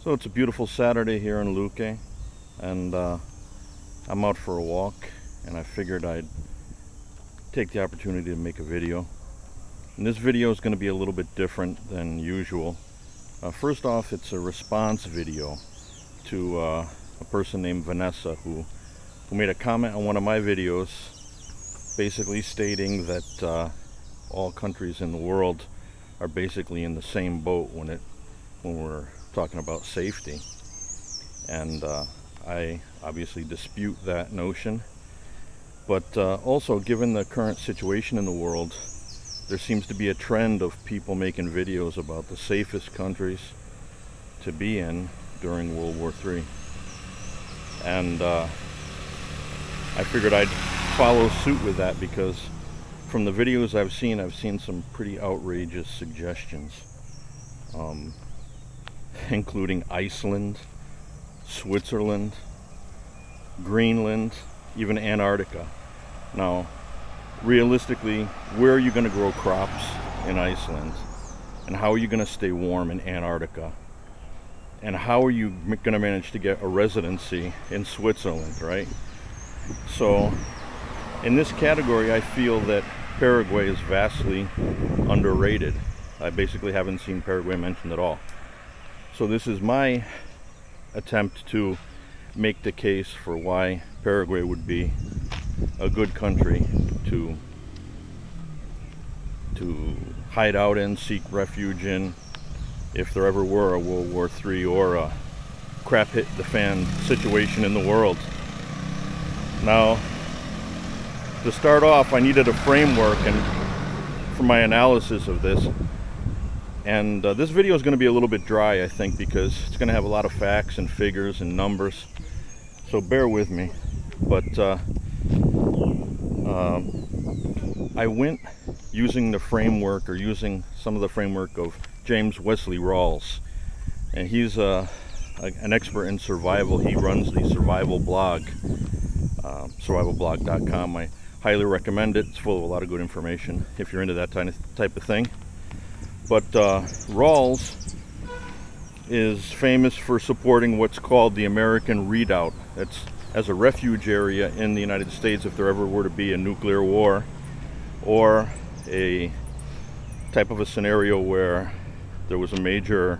So it's a beautiful Saturday here in Luque, and I'm out for a walk, and I figured I'd take the opportunity to make a video. And this video is going to be a little bit different than usual. First off, it's a response video to a person named Vanessa who made a comment on one of my videos, basically stating that all countries in the world are basically in the same boat when we're talking about safety. And I obviously dispute that notion, but also, given the current situation in the world, there seems to be a trend of people making videos about the safest countries to be in during World War III. And I figured I'd follow suit with that, because from the videos I've seen some pretty outrageous suggestions, including Iceland, Switzerland, Greenland, even Antarctica. Now, realistically, where are you going to grow crops in Iceland? And how are you going to stay warm in Antarctica? And how are you going to manage to get a residency in Switzerland, right? So, in this category, I feel that Paraguay is vastly underrated. I basically haven't seen Paraguay mentioned at all. So this is my attempt to make the case for why Paraguay would be a good country to hide out in, seek refuge in, if there ever were a World War III or a crap hit the fan situation in the world. Now, to start off, I needed a framework for my analysis of this. And this video is going to be a little bit dry, I think, because it's going to have a lot of facts and figures and numbers. So bear with me. But I went using the framework, or using some of the framework of James Wesley Rawls. And he's an expert in survival. He runs the survival blog, survivalblog.com. I highly recommend it. It's full of a lot of good information if you're into that type of thing. But Rawls is famous for supporting what's called the American Redoubt. It's as a refuge area in the United States if there ever were to be a nuclear war, or a type of a scenario where there was a major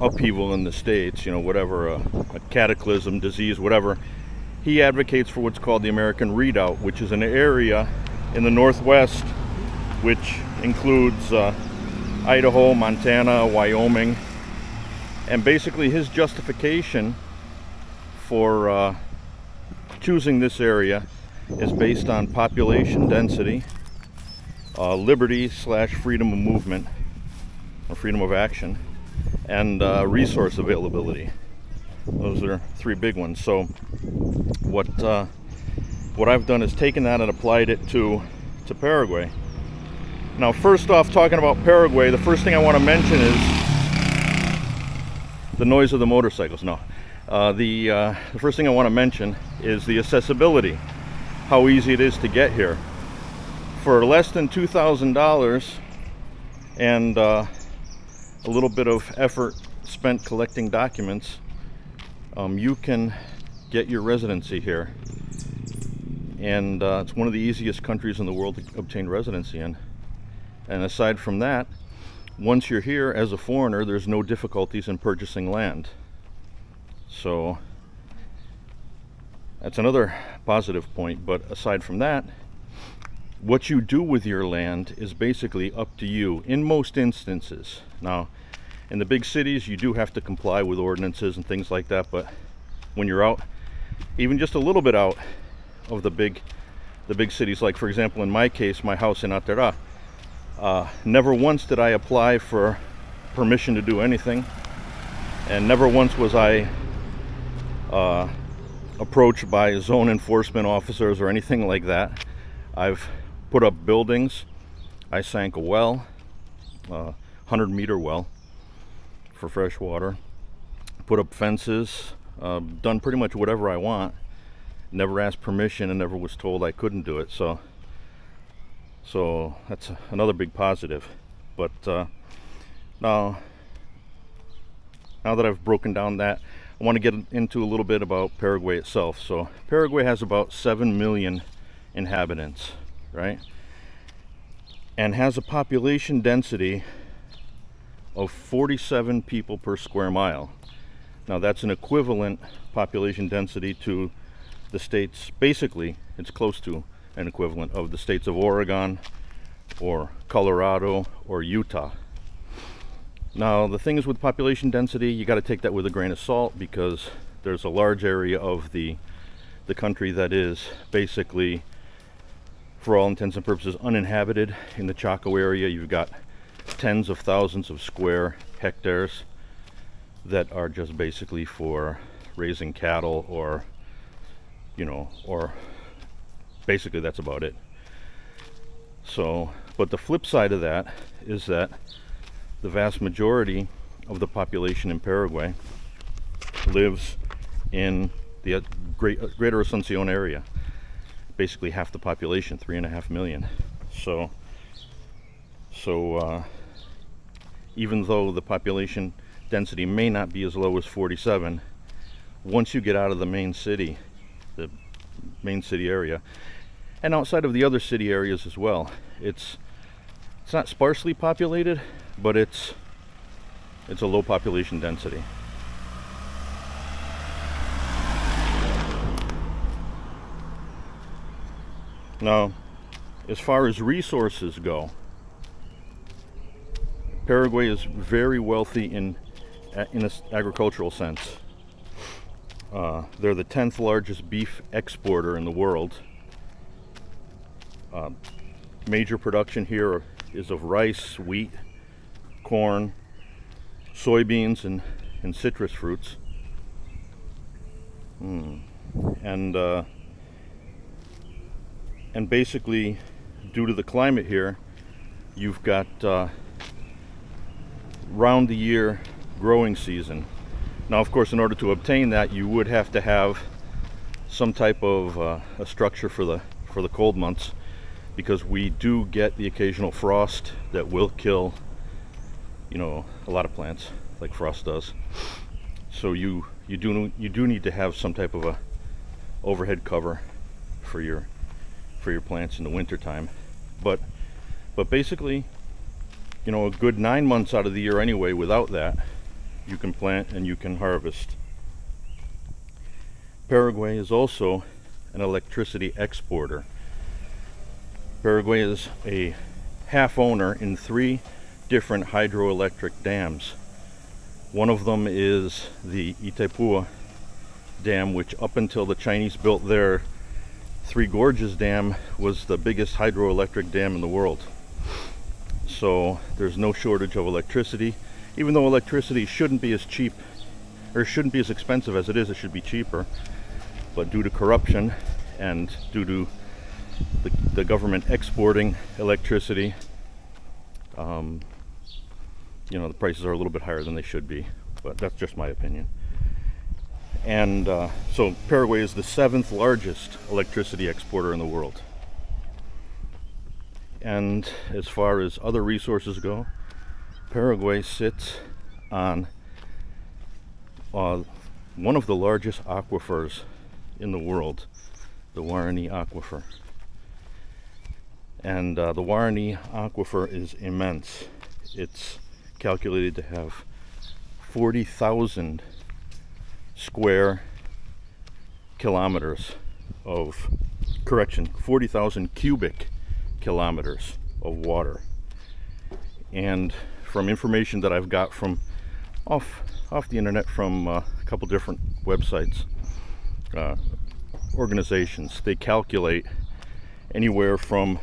upheaval in the States, you know, whatever, a cataclysm, disease, whatever. He advocates for what's called the American Redoubt, which is an area in the Northwest which includes Idaho, Montana, Wyoming. And basically his justification for choosing this area is based on population density, liberty / freedom of movement, or freedom of action, and resource availability. Those are three big ones. So what I've done is taken that and applied it to Paraguay. Now, first off, talking about Paraguay, the first thing I want to mention is the noise of the motorcycles. No, the first thing I want to mention is the accessibility, how easy it is to get here. For less than $2,000 and a little bit of effort spent collecting documents, you can get your residency here. And it's one of the easiest countries in the world to obtain residency in. And aside from that, once you're here as a foreigner, there's no difficulties in purchasing land. So that's another positive point. But aside from that, what you do with your land is basically up to you in most instances. Now, in the big cities, you do have to comply with ordinances and things like that. But when you're out, even just a little bit out of the big cities, like for example, in my case, my house in Atera, never once did I apply for permission to do anything, and never once was I approached by zone enforcement officers or anything like that. I've put up buildings. I sank a well, 100-meter well for fresh water, put up fences, done pretty much whatever I want, never asked permission and never was told I couldn't do it. So that's another big positive. But now now that I've broken down that, I want to get into a little bit about Paraguay itself. So Paraguay has about 7 million inhabitants, right? And has a population density of 47 people per square mile. Now that's an equivalent population density to the states, basically it's close to an equivalent of the states of Oregon or Colorado or Utah. Now the thing is, with population density, you got to take that with a grain of salt, because there's a large area of the country that is basically, for all intents and purposes, uninhabited. In the Chaco area, you've got tens of thousands of square hectares that are just basically for raising cattle, or or basically that's about it. So, but the flip side of that is that the vast majority of the population in Paraguay lives in the greater Asuncion area. Basically half the population, 3.5 million. So even though the population density may not be as low as 47, once you get out of the main city area, and outside of the other city areas as well, it's not sparsely populated, but it's a low population density. Now, as far as resources go, Paraguay is very wealthy in an agricultural sense. They're the 10th largest beef exporter in the world. Major production here is of rice, wheat, corn, soybeans, and citrus fruits. And basically, due to the climate here, you've got round the year growing season. Now, of course, in order to obtain that, you would have to have some type of a structure for the cold months, because we do get the occasional frost that will kill, a lot of plants, like frost does. So you do need to have some type of a overhead cover for your plants in the winter time. But basically, a good 9 months out of the year anyway, without that, you can plant and you can harvest. Paraguay is also an electricity exporter. Paraguay is a half owner in 3 different hydroelectric dams. One of them is the Itaipu Dam, which up until the Chinese built their Three Gorges Dam was the biggest hydroelectric dam in the world. So there's no shortage of electricity, even though electricity shouldn't be as cheap, or shouldn't be as expensive as it is. It should be cheaper, but due to corruption and due to the government exporting electricity, the prices are a little bit higher than they should be, but that's just my opinion. And so Paraguay is the 7th largest electricity exporter in the world. And as far as other resources go, Paraguay sits on one of the largest aquifers in the world, the Guarani Aquifer. And the Guarani Aquifer is immense. It's calculated to have 40,000 square kilometers of, 40,000 cubic kilometers of water. And from information that I've got from off the internet, from a couple different websites, organizations, they calculate anywhere from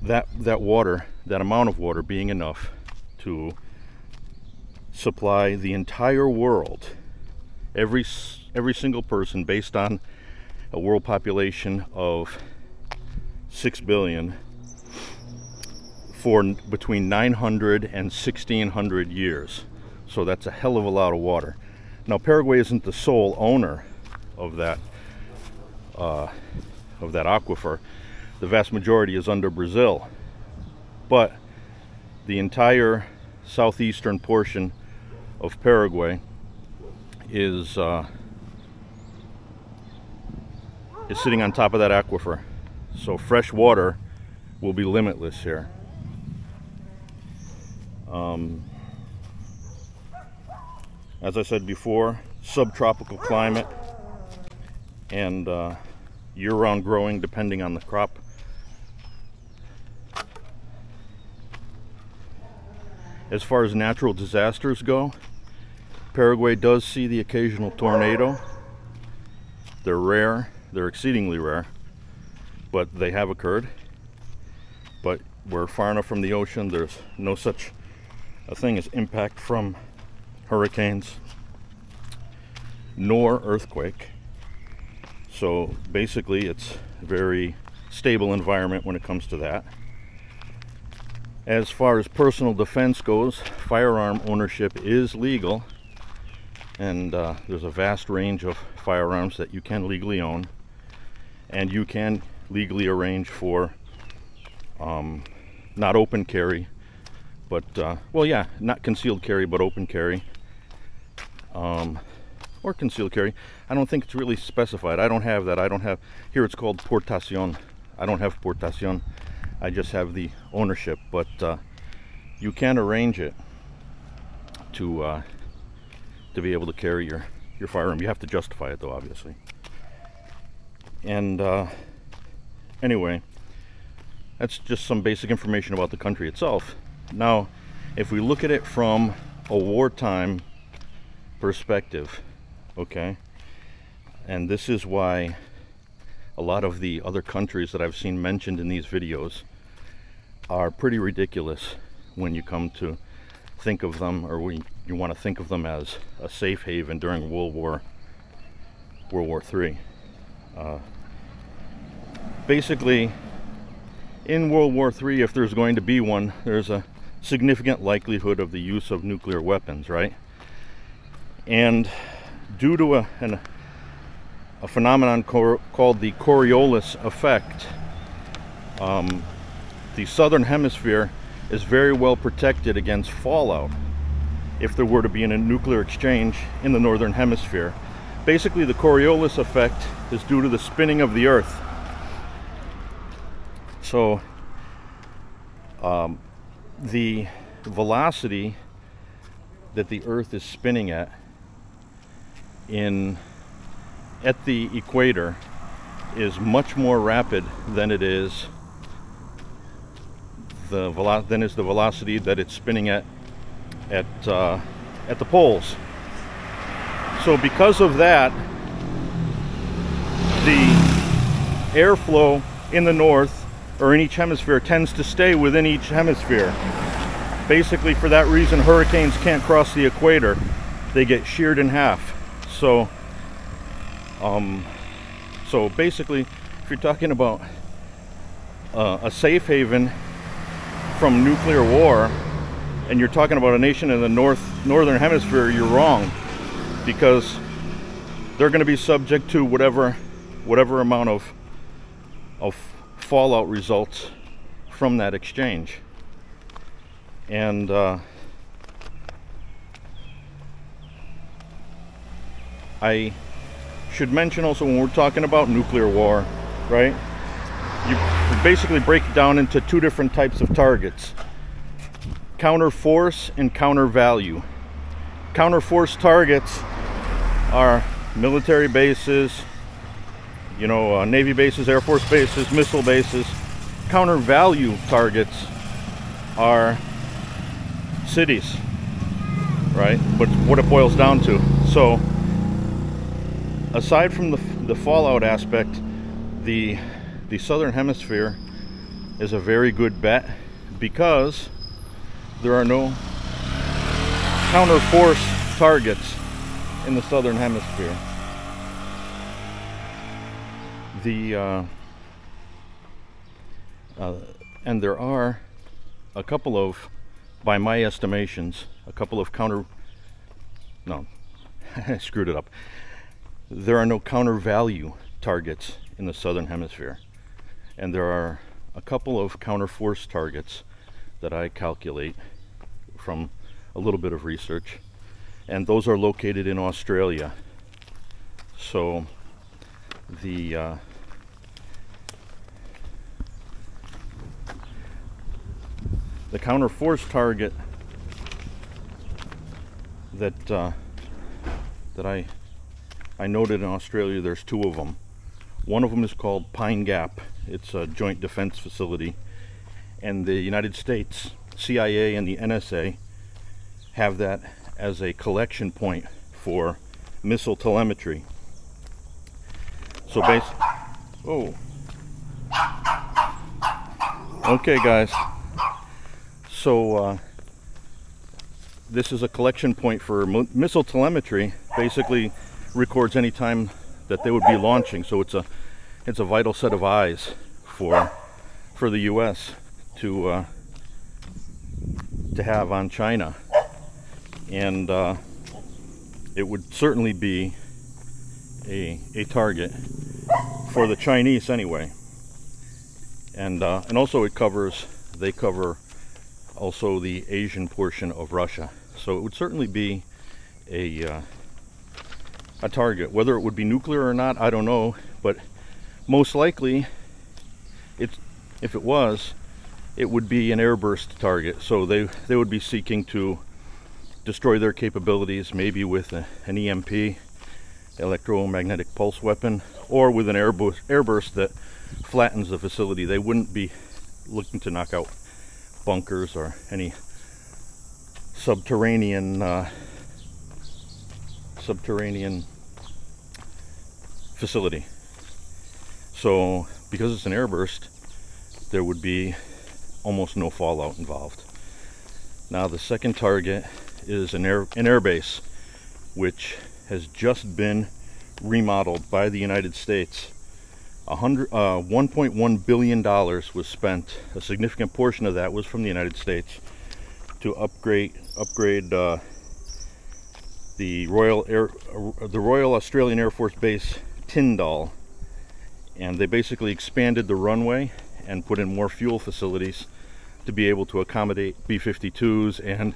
that amount of water being enough to supply the entire world, every single person, based on a world population of 6 billion, for between 900 and 1600 years. So that's a hell of a lot of water. Now, Paraguay isn't the sole owner of that aquifer. The vast majority is under Brazil, but the entire southeastern portion of Paraguay is sitting on top of that aquifer. So fresh water will be limitless here. As I said before, subtropical climate and year-round growing depending on the crop. As far as natural disasters go, Paraguay does see the occasional tornado. They're rare, they're exceedingly rare, but they have occurred. But we're far enough from the ocean, there's no such a thing as impact from hurricanes nor earthquake. So basically it's a very stable environment when it comes to that. As far as personal defense goes, firearm ownership is legal, and there's a vast range of firearms that you can legally own, and you can legally arrange for not open carry, but well, yeah, not concealed carry, but open carry, or concealed carry. I don't think it's really specified. I don't have that. I don't have, here it's called portación. I don't have portación. I just have the ownership, but you can arrange it to be able to carry your firearm. You have to justify it though, obviously. And anyway, that's just some basic information about the country itself. Now, if we look at it from a wartime perspective, okay, and this is why a lot of the other countries that I've seen mentioned in these videos are pretty ridiculous when you come to think of them, or when you want to think of them as a safe haven during World War III. Basically, in World War III, if there's going to be one, there's a significant likelihood of the use of nuclear weapons, right? And due to a phenomenon called the Coriolis effect, the southern hemisphere is very well protected against fallout if there were to be a nuclear exchange in the northern hemisphere. Basically, the Coriolis effect is due to the spinning of the Earth. So the velocity that the Earth is spinning at the equator is much more rapid than it is the velocity that it's spinning at the poles. So because of that, the airflow in the north, or in each hemisphere, tends to stay within each hemisphere. Basically, for that reason, hurricanes can't cross the equator. They get sheared in half. So so basically, if you're talking about a safe haven from nuclear war, and you're talking about a nation in the northern hemisphere, you're wrong, because they're going to be subject to whatever amount of fallout results from that exchange. And I should mention also, when we're talking about nuclear war, right, you basically break it down into two different types of targets: counter force and counter value. Counter force targets are military bases, you know, Navy bases, Air Force bases, missile bases. Counter value targets are cities, right? But what it boils down to. So aside from the fallout aspect, the southern hemisphere is a very good bet, because there are no counter force targets in the southern hemisphere. And there are a couple of, by my estimations, a couple of I screwed it up. There are no counter value targets in the southern hemisphere, and there are a couple of counter force targets that I calculate from a little bit of research. and those are located in Australia. So the counterforce target that I noted in Australia, there's two of them. One of them is called Pine Gap. It's a joint defense facility, and the United States CIA and the NSA have that as a collection point for missile telemetry. So oh, okay guys, so this is a collection point for missile telemetry. Basically records any time that they would be launching, so it's a vital set of eyes for the US to have on China, and it would certainly be a target for the Chinese anyway. And also they cover also the Asian portion of Russia, so it would certainly be a target. Whether it would be nuclear or not, I don't know, but most likely if it was, it would be an airburst target. So they would be seeking to destroy their capabilities, maybe with an EMP, electromagnetic pulse weapon, or with an airburst that flattens the facility. They wouldn't be looking to knock out bunkers or any subterranean facility. So because it's an airburst, there would be almost no fallout involved. Now the second target is an air base, which has just been remodeled by the United States. $1.1 billion was spent. A significant portion of that was from the United States to upgrade the Royal Australian Air Force Base Tyndall, and they basically expanded the runway and put in more fuel facilities to be able to accommodate B-52s and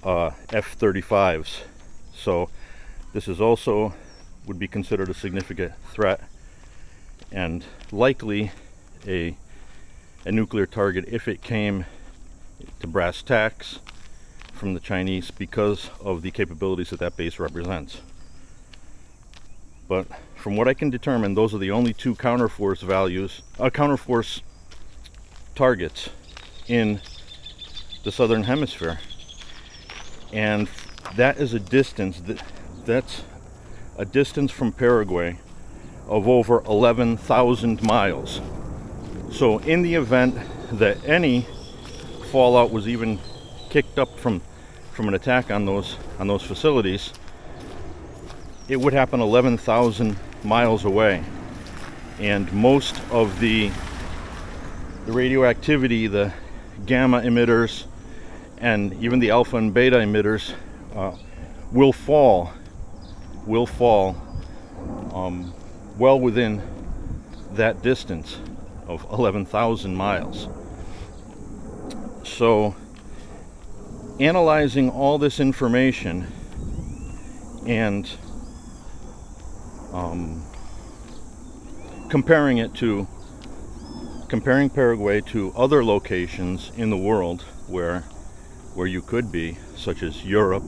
F-35s. So this is also would be considered a significant threat, and likely a nuclear target if it came to brass tacks from the Chinese, because of the capabilities that base represents. But from what I can determine, those are the only two counterforce targets in the southern hemisphere, and that is a distance that's a distance from Paraguay of over 11,000 miles. So in the event that any fallout was even kicked up from an attack on those facilities, it would happen 11,000 miles away, and most of the radioactivity, the gamma emitters and even the alpha and beta emitters will fall well within that distance of 11,000 miles. So analyzing all this information and comparing Paraguay to other locations in the world where you could be, such as Europe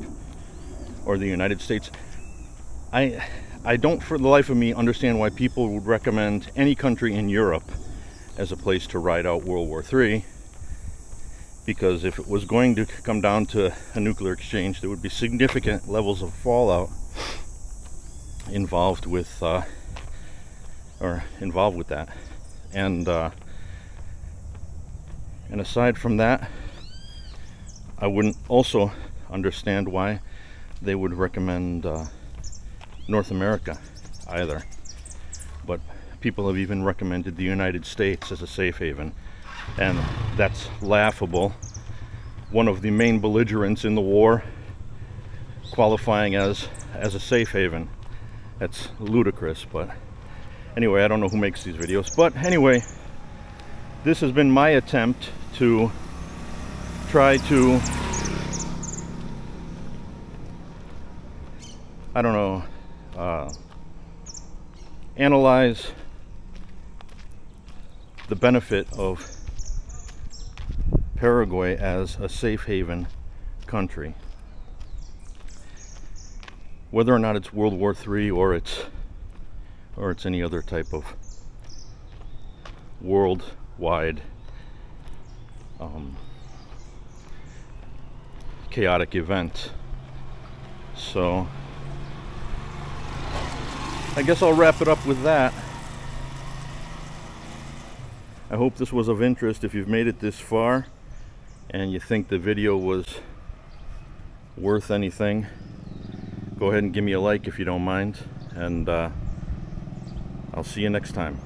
or the United States, I don't for the life of me understand why people would recommend any country in Europe as a place to ride out World War III, because if it was going to come down to a nuclear exchange, there would be significant levels of fallout involved with that. And aside from that, I wouldn't also understand why they would recommend North America either. But people have even recommended the United States as a safe haven, and that's laughable. One of the main belligerents in the war qualifying as a safe haven. That's ludicrous. But anyway, I don't know who makes these videos, but anyway, this has been my attempt to try to I don't know, analyze the benefit of Paraguay as a safe haven country. Whether or not it's World War III or it's any other type of worldwide chaotic event. So I guess I'll wrap it up with that. I hope this was of interest. If you've made it this far and you think the video was worth anything, go ahead and give me a like if you don't mind, and I'll see you next time.